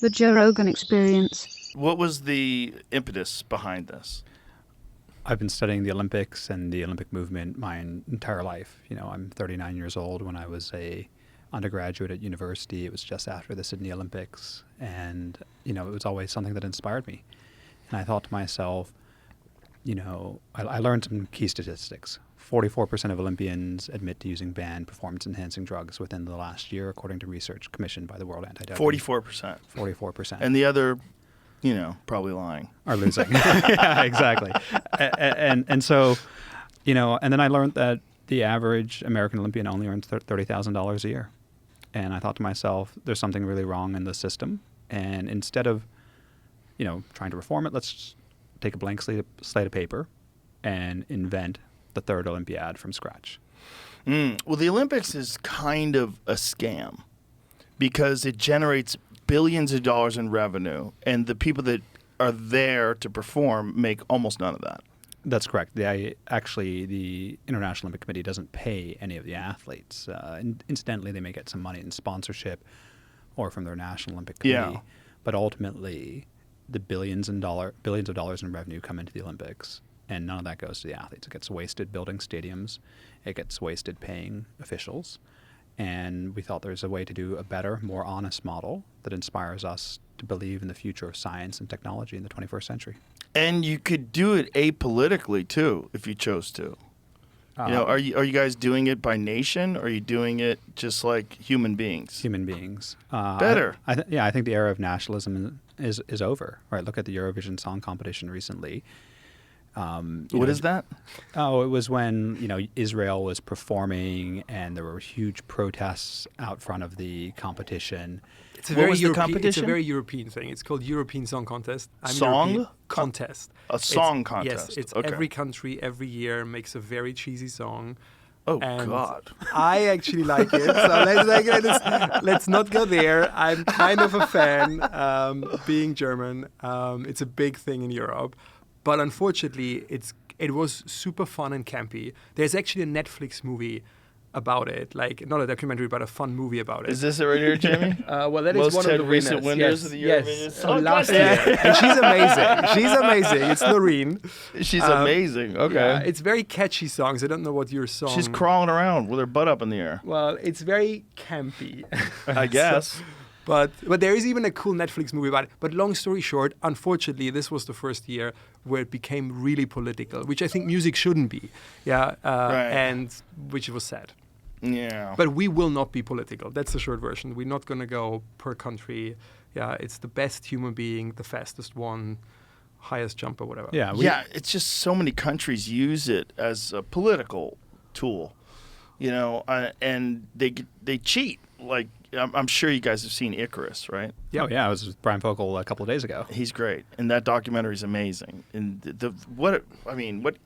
The Joe Rogan Experience. What was the impetus behind this? I've been studying the Olympics and the Olympic movement my entire life. I'm 39 years old. When I was a undergraduate at university, it was just after the Sydney Olympics. And, it was always something that inspired me. And I thought to myself, I learned some key statistics. 44% of Olympians admit to using banned performance-enhancing drugs within the last year, according to research commissioned by the World Anti-Doping. 44%. 44%. And the other, probably lying. Are losing. Yeah, exactly. And so, and then I learned that the average American Olympian only earns $30,000 a year. And I thought to myself, there's something really wrong in the system. And instead of, trying to reform it, let's take a blank slate of paper and invent the third Olympiad from scratch. Well, the Olympics is kind of a scam because it generates billions of dollars in revenue, and the people that are there to perform make almost none of that. That's correct. The International Olympic Committee doesn't pay any of the athletes. Incidentally, they may get some money in sponsorship or from their National Olympic Committee. Yeah. But ultimately, the billions of dollars in revenue come into the Olympics, and none of that goes to the athletes. It gets wasted building stadiums. It gets wasted paying officials. And we thought there's a way to do a better, more honest model that inspires us to believe in the future of science and technology in the 21st century. And you could do it apolitically too, if you chose to. Are you guys doing it by nation, or are you doing it just like human beings? Human beings. Better. I think the era of nationalism is over. Right. Look at the Eurovision Song Competition recently. What is that? Oh, it was when Israel was performing, and there were huge protests out front of the competition. It's a What very was the European. It's a competition? very European thing. It's called European Song Contest. Song European contest. A song It's- contest. Yes, it's Okay. every country every year makes a very cheasy song. Oh, And God. I actually like it. So let's not go there. I'm kind of a fan, being German. It's a big thing in Europe. But unfortunately, it was super fun and campy. There's actually a Netflix movie about it, like not a documentary, but a fun movie about it. Is this it right here, Jamie? Well, that is Most one of the recent winners. winners of the Yes, Eurovision yes. Song Last Contest. year, and she's amazing. She's amazing. It's Noreen. She's amazing. Okay. Yeah, it's very catchy songs. I don't know what your song. She's crawling around with her butt up in the air. Well, it's very campy. I guess. But there is even a cool Netflix movie about it. But long story short, unfortunately, this was the first year where it became really political, which I think music shouldn't be. Yeah, Right. and which was sad. Yeah. But we will not be political. That's the short version. We're not going to go per country. Yeah, it's the best human being, the fastest one, highest jump or whatever. Yeah. It's just so many countries use it as a political tool, and they cheat. Like, I'm sure you guys have seen Icarus, right? Oh, yeah. I was with Brian Fogel a couple of days ago. He's great, and that documentary is amazing. And what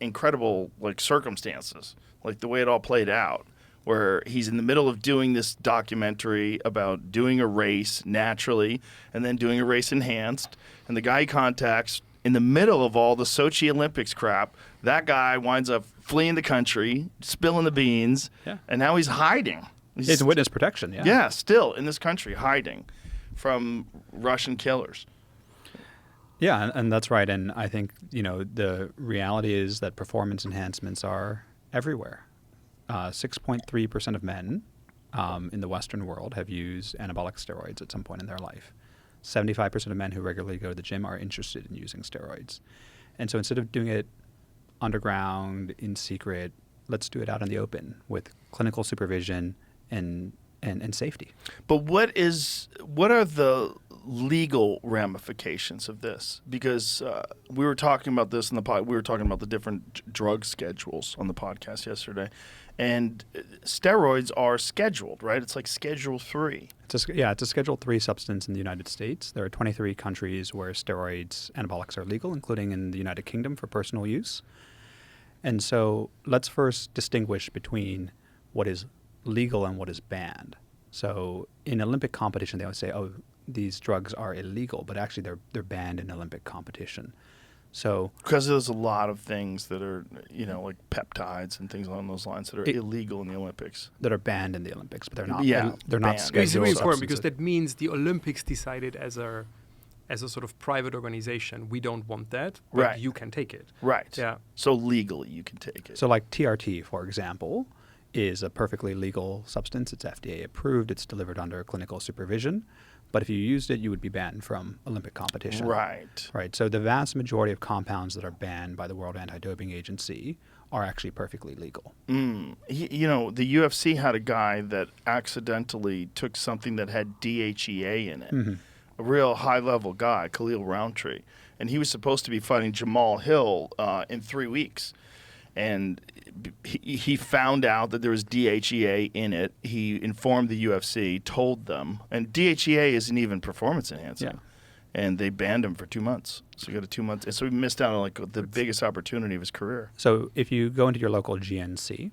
incredible circumstances, like the way it all played out, where he's in the middle of doing this documentary about doing a race naturally, and then doing a race enhanced, and the guy he contacts in the middle of all the Sochi Olympics crap, that guy winds up fleeing the country, spilling the beans, and now he's hiding. It's witness protection, yeah. Yeah, still in this country, hiding from Russian killers. Yeah, and that's right. And I think, the reality is that performance enhancements are everywhere. 6.3% of men in the Western world have used anabolic steroids at some point in their life. 75% of men who regularly go to the gym are interested in using steroids. And so instead of doing it underground, in secret, let's do it out in the open with clinical supervision and safety. But what are the legal ramifications of this? Because we were talking about this in the pod. We were talking about the different drug schedules on the podcast yesterday, and steroids are scheduled, right? It's like Schedule 3. It's a Schedule 3 substance in the United States. There are 23 countries where steroids, anabolics are legal, including in the United Kingdom for personal use. And so let's first distinguish between what is legal and what is banned. So in Olympic competition, they always say, oh, these drugs are illegal, but actually they're banned in Olympic competition. So because there's a lot of things that are, like peptides and things along those lines that are illegal in the Olympics. that are banned in the Olympics, but they're not. Yeah, they're not banned. scheduled. It's really important because substances. that means the Olympics decided as a sort of private organization, we don't want that, but Right. you can take it. Right. Yeah. So legally you can take it. So like TRT, for example, is a perfectly legal substance. It's FDA approved. It's delivered under clinical supervision. But if you used it, you would be banned from Olympic competition. Right. Right. So the vast majority of compounds that are banned by the World Anti-Doping Agency are actually perfectly legal. The UFC had a guy that accidentally took something that had DHEA in it. Mm-hmm. A real high-level guy, Khalil Roundtree. And he was supposed to be fighting Jamal Hill in 3 weeks. And he found out that there was DHEA in it. He informed the UFC, told them. And DHEA isn't even performance enhancing. Yeah. And they banned him for 2 months. So he got a 2 months. And so he missed out on the biggest opportunity of his career. So if you go into your local GNC,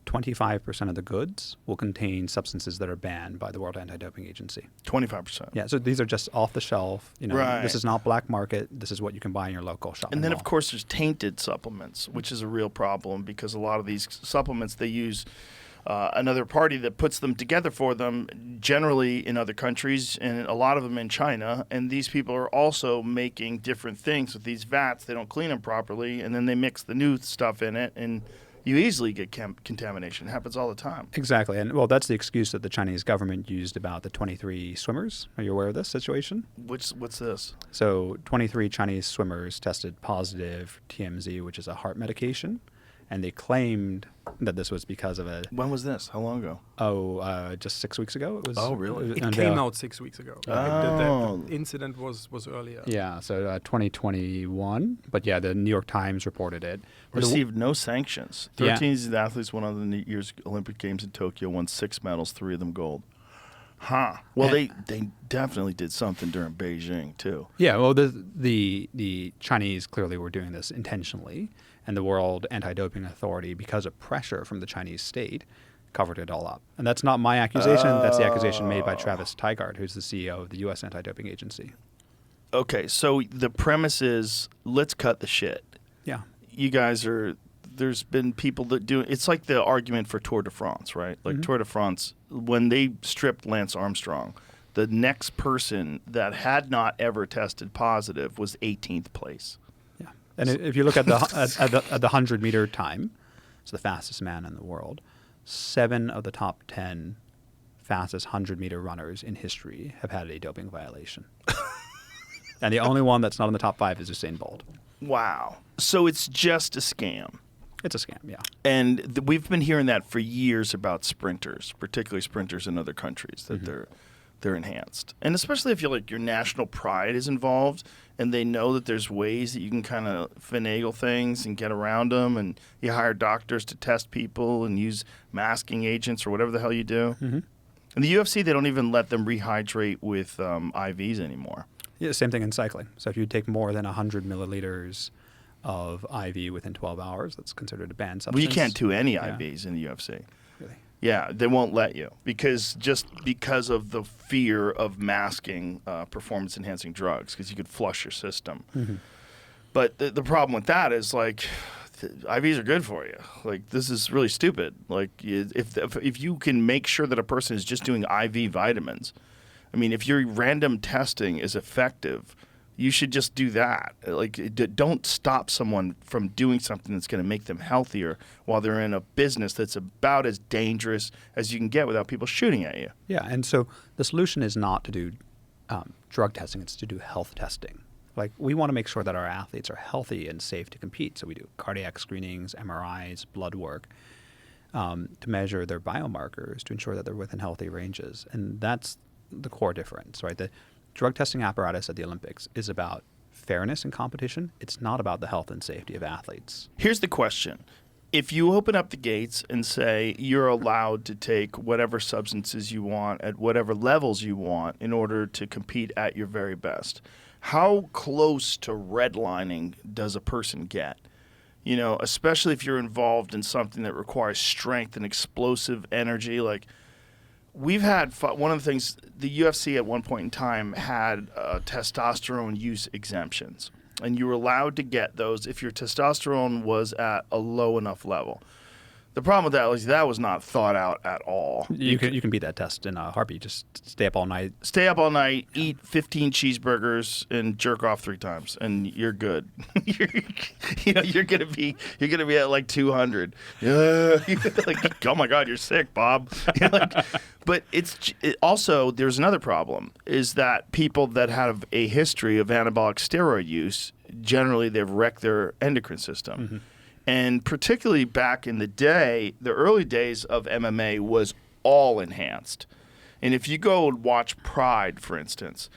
25% of the goods will contain substances that are banned by the World Anti-Doping Agency. 25%. Yeah, so these are just off the shelf. Right. This is not black market. This is what you can buy in your local shopping And then, mall. of course, there's tainted supplements, which is a real problem because a lot of these supplements, they use another party that puts them together for them, generally in other countries, and a lot of them in China. And these people are also making different things with these vats. They don't clean them properly, and then they mix the new stuff in it, and you easily get contamination. It happens all the time. Exactly. And, well, that's the excuse that the Chinese government used about the 23 swimmers. Are you aware of this situation? What's this? So 23 Chinese swimmers tested positive TMZ, which is a heart medication, and they claimed that this was because of When was this? How long ago? just 6 weeks ago. It was. Oh, really? It and, came out 6 weeks ago. Oh. The incident was earlier. Yeah, so 2021. But yeah, the New York Times reported it. Received no sanctions. Yeah. 13 of the athletes went on the year's Olympic Games in Tokyo, won 6 medals, 3 of them gold. Huh. Well, And- they definitely did something during Beijing, too. Yeah, well, the Chinese clearly were doing this intentionally, and the World Anti-Doping Authority, because of pressure from the Chinese state, covered it all up. And that's not my accusation. That's the accusation made by Travis Tygart, who's the CEO of the U.S. Anti-Doping Agency. Okay, so the premise is let's cut the shit. Yeah. You guys are. There's been people that do. It's like the argument for Tour de France, right? Like Tour de France, when they stripped Lance Armstrong, the next person that had not ever tested positive was 18th place. Yeah. And if you look at the 100-meter time, it's the fastest man in the world, 7 of the top 10 fastest 100-meter runners in history have had a doping violation. And the only one that's not in the top 5 is Usain Bolt. Wow. So it's just a scam. It's a scam, yeah. And we've been hearing that for years about sprinters, particularly sprinters in other countries, that they're enhanced. And especially if your national pride is involved and they know that there's ways that you can kind of finagle things and get around them, and you hire doctors to test people and use masking agents or whatever the hell you do. Mm-hmm. In the UFC, they don't even let them rehydrate with IVs anymore. Yeah, same thing in cycling. So if you take more than 100 milliliters of IV within 12 hours, that's considered a banned substance. Well, you can't do any Yeah. IVs in the UFC. Really? Yeah, they won't let you because of the fear of masking performance-enhancing drugs, because you could flush your system. Mm-hmm. But the problem with that is IVs are good for you. This is really stupid. If you can make sure that a person is just doing IV vitamins, I mean, if your random testing is effective, you should just do that. Don't stop someone from doing something that's going to make them healthier while they're in a business that's about as dangerous as you can get without people shooting at you. Yeah, and so the solution is not to do drug testing, it's to do health testing. We want to make sure that our athletes are healthy and safe to compete, so we do cardiac screenings, MRIs, blood work, to measure their biomarkers to ensure that they're within healthy ranges. And that's the core difference, right? The drug testing apparatus at the Olympics is about fairness in competition. It's not about the health and safety of athletes. Here's the question. If you open up the gates and say you're allowed to take whatever substances you want at whatever levels you want in order to compete at your very best, how close to redlining does a person get? Especially if you're involved in something that requires strength and explosive energy. We've had one of the things, the UFC at one point in time had testosterone use exemptions. and you were allowed to get those if your testosterone was at a low enough level. The problem with that was that was not thought out at all. You can beat that test in a heartbeat. Just stay up all night. Stay up all night, eat 15 cheeseburgers, and jerk off 3 times, and you're good. You're gonna be at like 200. Like, oh my God, you're sick, Bob. But also there's another problem is that people that have a history of anabolic steroid use generally they've wrecked their endocrine system. Mm-hmm. And particularly back in the day, the early days of MMA was all enhanced. And if you go and watch Pride, for instance,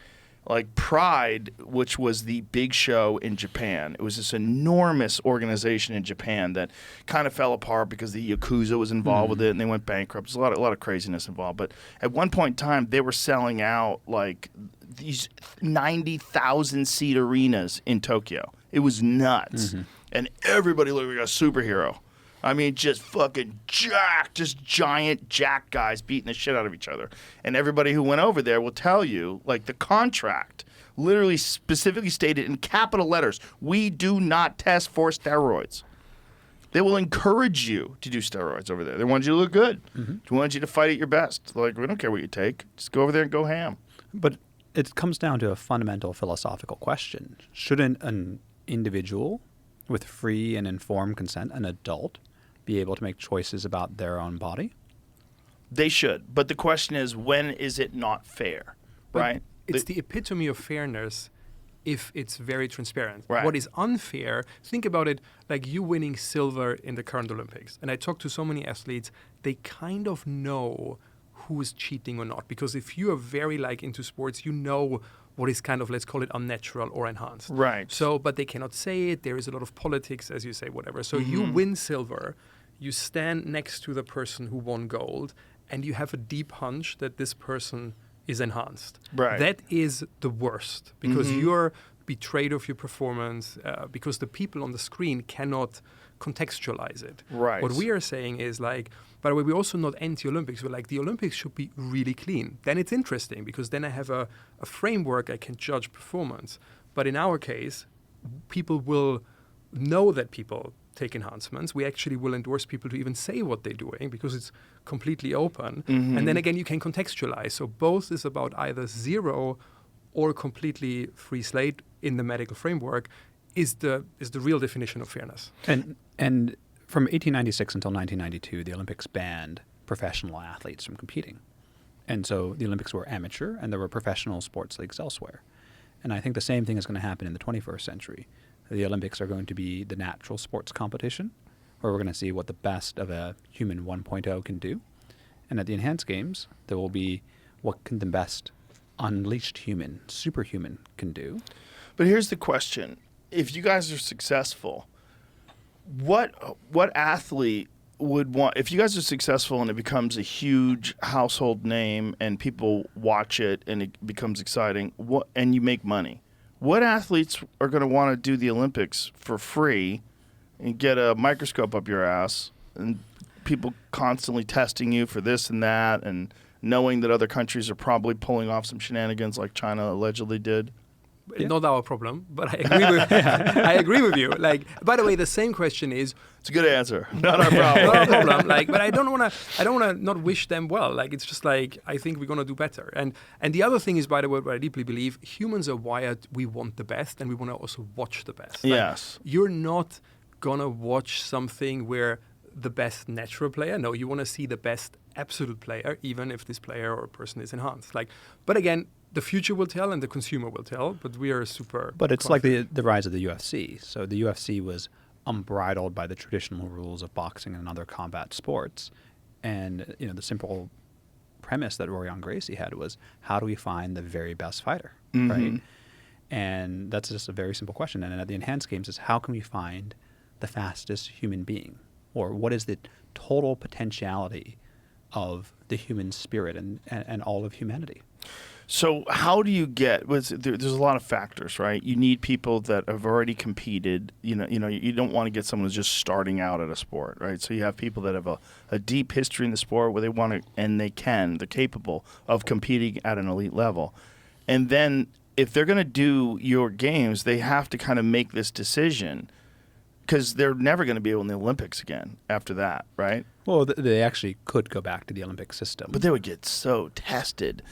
like Pride, which was the big show in Japan, it was this enormous organization in Japan that kind of fell apart because the Yakuza was involved with it and they went bankrupt. There's a lot of craziness involved. But at one point in time, they were selling out like these 90,000-seat arenas in Tokyo. It was nuts. Mm-hmm. And everybody looked like a superhero. I mean, just fucking just giant jack guys beating the shit out of each other. And everybody who went over there will tell you, like the contract literally specifically stated in capital letters, we do not test for steroids. They will encourage you to do steroids over there. They want you to look good. Mm-hmm. They want you to fight at your best. Like, we don't care what you take. Just go over there and go ham. But it comes down to a fundamental philosophical question. Shouldn't an individual with free and informed consent, an adult, be able to make choices about their own body? They should. But the question is, when is it not fair, right? It's the epitome of fairness if it's very transparent. Right. What is unfair, think about it like you winning silver in the current Olympics. And I talk to so many athletes, they kind of know who is cheating or not. Because if you are very into sports, you know what is kind of, let's call it unnatural or enhanced. Right. So, but they cannot say it. There is a lot of politics, as you say, whatever. So you win silver, you stand next to the person who won gold, and you have a deep hunch that this person is enhanced. Right. That is the worst because you're betrayed of your performance because the people on the screen cannot contextualize it. Right. What we are saying is by the way, we're also not anti-Olympics. We're the Olympics should be really clean. Then it's interesting because then I have a framework I can judge performance. But in our case, people will know that people take enhancements. We actually will endorse people to even say what they're doing because it's completely open. Mm-hmm. And then again, you can contextualize. So both is about either zero or completely free slate in the medical framework is the real definition of fairness. And from 1896 until 1992, the Olympics banned professional athletes from competing. And so the Olympics were amateur and there were professional sports leagues elsewhere. And I think the same thing is going to happen in the 21st century. The Olympics are going to be the natural sports competition, where we're going to see what the best of a human 1.0 can do. And at the enhanced games, there will be what can the best unleashed human, superhuman, can do. But here's the question. If you guys are successful, what athlete would want, if you guys are successful and it becomes a huge household name and people watch it and it becomes exciting, and you make money, what athletes are going to want to do the Olympics for free and get a microscope up your ass and people constantly testing you for this and that and knowing that other countries are probably pulling off some shenanigans like China allegedly did? Yeah. Not our problem, but I agree with I agree with you. By the way, the same question is. It's a good answer. Not our problem. Not our problem. But I don't want to not wish them well. It's just I think we're gonna do better. And the other thing is, by the way, what I deeply believe, humans are wired. We want the best, and we want to also watch the best. Yes. You're not gonna watch something where the best natural player. No, you want to see the best absolute player, even if this player or person is enhanced. But again. The future will tell and the consumer will tell, but we are super But it's confident. like the rise of the UFC. So the UFC was unbridled by the traditional rules of boxing and other combat sports. And the simple premise that Rorion Gracie had was, how do we find the very best fighter, right? And that's just a very simple question. And at the enhanced games is, how can we find the fastest human being? Or what is the total potentiality of the human spirit and all of humanity? So how do you get? There's a lot of factors, right? You need people that have already competed. You don't want to get someone who's just starting out at a sport, right? So you have people that have a deep history in the sport where they want to, and they're capable of competing at an elite level. And then if they're going to do your games, they have to kind of make this decision because they're never going to be able in the Olympics again after that, right? Well, they actually could go back to the Olympic system. But they would get so tested.